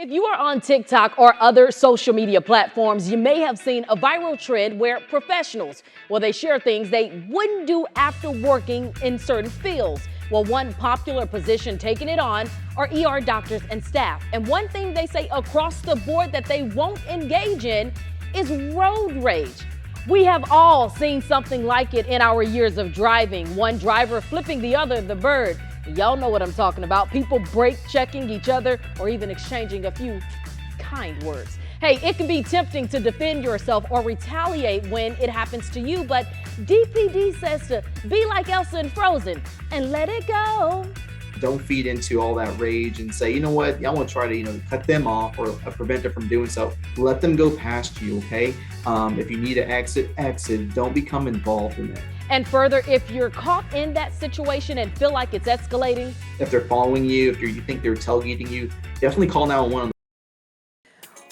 If you are on TikTok or other social media platforms, you may have seen a viral trend where professionals, they share things they wouldn't do after working in certain fields. Well, one popular position taking it on are ER doctors and staff. And one thing they say across the board that they won't engage in is road rage. We have all seen something like it in our years of driving. One driver flipping the other the bird. Y'all know what I'm talking about. People brake checking each other or even exchanging a few kind words. Hey, it can be tempting to defend yourself or retaliate when it happens to you, but DPD says to be like Elsa in Frozen and let it go. Don't feed into all that rage and say, you know what, I want to try to, cut them off or prevent them from doing so. Let them go past you, okay? If you need to exit. Don't become involved in that. And further, if you're caught in that situation and feel like it's escalating, if they're following you, if you think they're tailgating you, definitely call 911.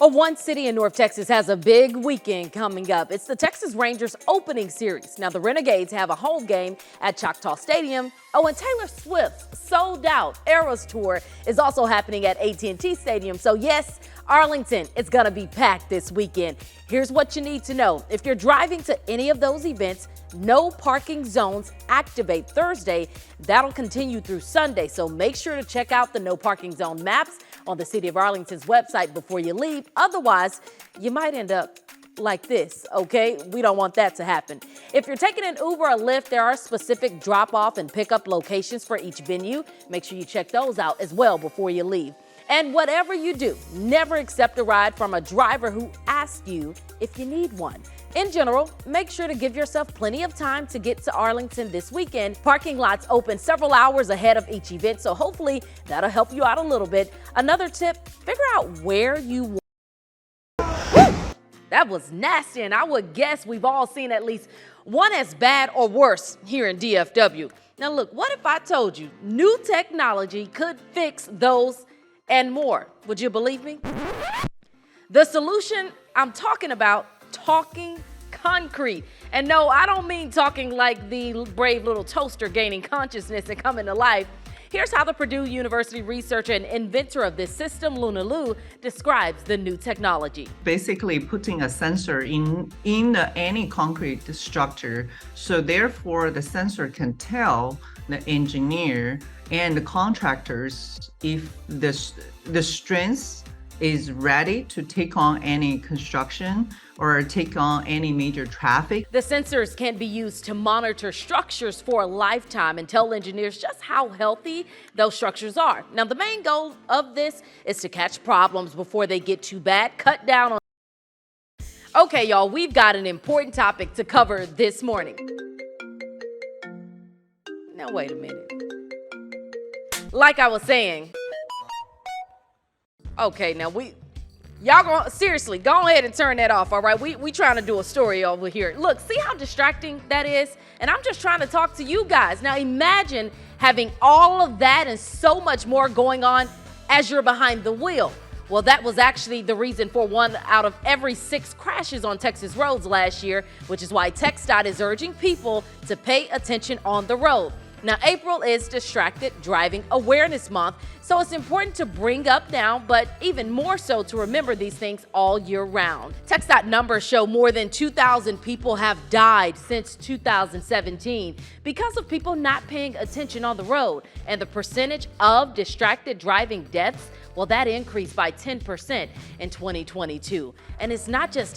One city in North Texas has a big weekend coming up. It's the Texas Rangers opening series. Now, the Renegades have a home game at Choctaw Stadium. And Taylor Swift's sold out Eras Tour is also happening at AT&T Stadium. So yes, Arlington is going to be packed this weekend. Here's what you need to know. If you're driving to any of those events, no parking zones activate Thursday. That'll continue through Sunday. So make sure to check out the no parking zone maps on the City of Arlington's website before you leave. Otherwise, you might end up like this, okay? We don't want that to happen. If you're taking an Uber or Lyft, there are specific drop-off and pickup locations for each venue. Make sure you check those out as well before you leave. And whatever you do, never accept a ride from a driver who asks you if you need one. In general, make sure to give yourself plenty of time to get to Arlington this weekend. Parking lots open several hours ahead of each event, so hopefully that'll help you out a little bit. Another tip, figure out where you want. That was nasty, and I would guess we've all seen at least one as bad or worse here in DFW. Now look, what if I told you new technology could fix those and more? Would you believe me? The solution I'm talking about, talking concrete. And no, I don't mean talking like the brave little toaster gaining consciousness and coming to life. Here's how the Purdue University researcher and inventor of this system, Luna Lu, describes the new technology. Basically putting a sensor in any concrete structure. So therefore the sensor can tell the engineer and the contractors if the strength is ready to take on any construction or take on any major traffic. The sensors can be used to monitor structures for a lifetime and tell engineers just how healthy those structures are. Now, the main goal of this is to catch problems before they get too bad, cut down on. Okay, y'all, we've got an important topic to cover this morning. Now, wait a minute. Like I was saying, okay, now seriously, go ahead and turn that off, all right? We trying to do a story over here. Look, see how distracting that is? And I'm just trying to talk to you guys. Now imagine having all of that and so much more going on as you're behind the wheel. Well, that was actually the reason for 1 out of every 6 crashes on Texas roads last year, which is why TxDOT is urging people to pay attention on the road. Now, April is Distracted Driving Awareness Month, so it's important to bring up now, but even more so to remember these things all year round. TxDOT numbers show more than 2,000 people have died since 2017 because of people not paying attention on the road, and the percentage of distracted driving deaths, well, that increased by 10% in 2022. And it's not just